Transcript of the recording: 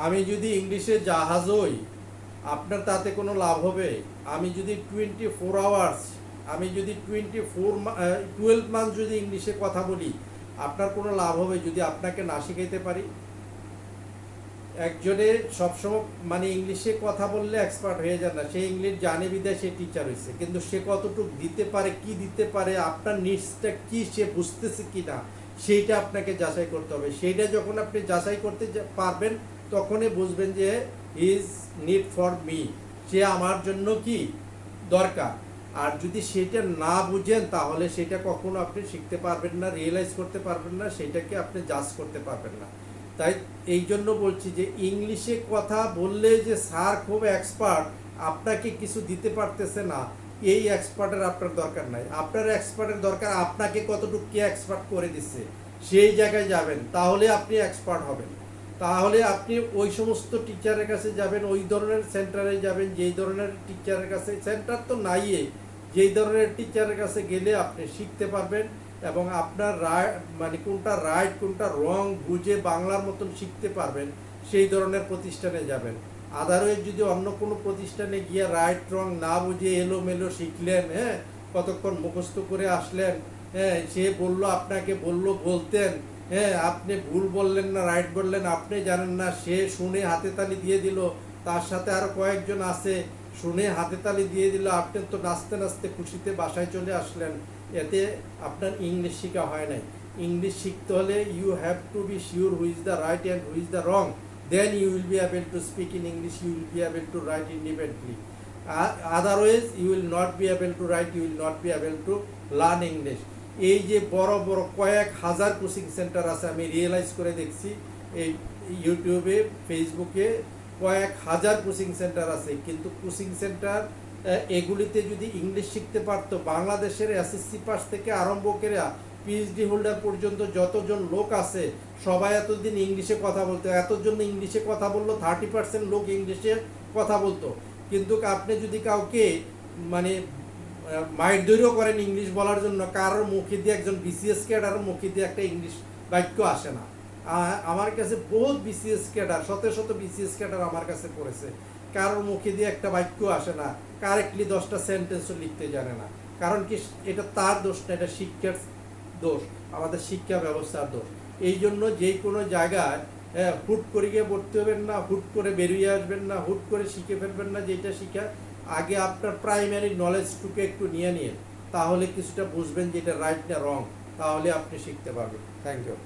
আমি যদি ইংলিশে জাহাজ হই, আপনার তাতে কোনো লাভ হবে? আমি যদি 24 আওয়ার্স, আমি যদি 12 মান্থ যদি ইংলিশে কথা বলি, আপনার কোনো লাভ হবে যদি আপনাকে না শিখাইতে পারি? একজনে সবসময় মানে ইংলিশে কথা বললে এক্সপার্ট হয়ে যায় না, সে ইংলিশ জানে বিদায় সে টিচার হয়েছে, কিন্তু সে কতটুকু দিতে পারে, কি দিতে পারে, আপনার নিডসটা কি, সে বুঝতেছে কি না, সেইটা আপনাকে যাচাই করতে হবে। সেইটা যখন আপনি যাচাই করতে পারবেন, তখনই বুঝবেন যে ইজ নিড ফর মি, সে আমার জন্য কি দরকার। আর যদি সেটা না বুঝেন, তাহলে সেটা কখনো আপনি শিখতে পারবেন না, রিয়েলাইজ করতে পারবেন না, সেটাকে আপনি জাজ করতে পারবেন না। তাই এই জন্য বলছি যে ইংলিশে কথা বললে যে স্যার খুব এক্সপার্ট, আপনাকে কিছু দিতে পারতেছে না, এই এক্সপার্টের আপনার দরকার নাই। আপনার এক্সপার্টের দরকার আপনাকে কতটুকু কে এক্সপার্ট করে দিচ্ছে, সেই জায়গায় যাবেন, তাহলে আপনি এক্সপার্ট হবেন। তাহলে আপনি ওই সমস্ত টিচারের কাছে যাবেন, ওই ধরনের সেন্টারে যাবেন যেই ধরনের টিচারের কাছে, সেন্টার তো নাই, যেই ধরনের টিচারের কাছে গেলে আপনি শিখতে পারবেন এবং আপনার মানে কোনটা রাইট কোনটা রং বুঝে বাংলার মতন শিখতে পারবেন, সেই ধরনের প্রতিষ্ঠানে যাবেন। আদারওয়াইজ যদি অন্য কোনো প্রতিষ্ঠানে গিয়ে রাইট রং না বুঝে এলোমেলো শিখলেন, হ্যাঁ, কতক্ষণ মুখস্থ করে আসলেন, হ্যাঁ, সে বললো, আপনাকে বললো, বলতেন, হ্যাঁ, আপনি ভুল বললেন না রাইট বললেন, আপনি জানেন না, সে শুনে হাতে তালি দিয়ে দিল, তার সাথে আরও কয়েকজন আছে, শুনে হাতে তালি দিয়ে দিল, আপনি তো নাচতে নাচতে খুশিতে বাসায় চলে আসলেন, এতে আপনার ইংলিশ শেখা হয় নাই। ইংলিশ শিখতে হলে you have to be sure who is the right and who is the wrong, then you will be able to speak in English, you will be able to write independently. Otherwise you will not be able to write, you will not be able to learn English. এই যে বড় বড় কয়েক হাজার coaching centre আছে, আমি realise করে দেখছি, এই ইউটিউবে ফেসবুকে কয়েক হাজার কোচিং সেন্টার আছে, কিন্তু কোচিং সেন্টার এগুলিতে যদি ইংলিশ শিখতে পারতো, বাংলাদেশের এসএসসি পাস থেকে আরম্ভ করে পিএইচডি হোল্ডার পর্যন্ত যতজন লোক আছে, সবাই এতদিন ইংলিশে কথা বলতো, এতজন ইংলিশে কথা বললো, 30% লোক ইংলিশে কথা বলতো। কিন্তু আপনি যদি কাউকে মানে মাইর করেন ইংলিশ বলার জন্য, কারোর মুখে দিয়ে, একজন বিসিএস ক্যাডারের মুখে দিয়ে একটা ইংলিশ বাক্য আসে না। আমার কাছে বহুত বিসিএস ক্যাডার, শত শত বিসিএস ক্যাডার আমার কাছে পড়েছে, কারোর মুখে দিয়ে একটা বাক্য আসে না, কারেক্টলি 10টা সেন্টেন্সও লিখতে জানে না। কারণ কি, এটা তার দোষ না, এটা শিক্ষার দোষ, আমাদের শিক্ষা ব্যবস্থার দোষ। এই জন্য যে কোনো জায়গায় হুট করে গিয়ে ভর্তি হবেন না, হুট করে বেরিয়ে আসবেন না, হুট করে শিখে ফেলবেন না। যেটা শিখা আগে আপনার প্রাইমারি নলেজটুকু একটু নিয়ে নিন, তাহলে কিছুটা বুঝবেন যে এটা রাইট না রং, তাহলে আপনি শিখতে পারবেন। Thank you.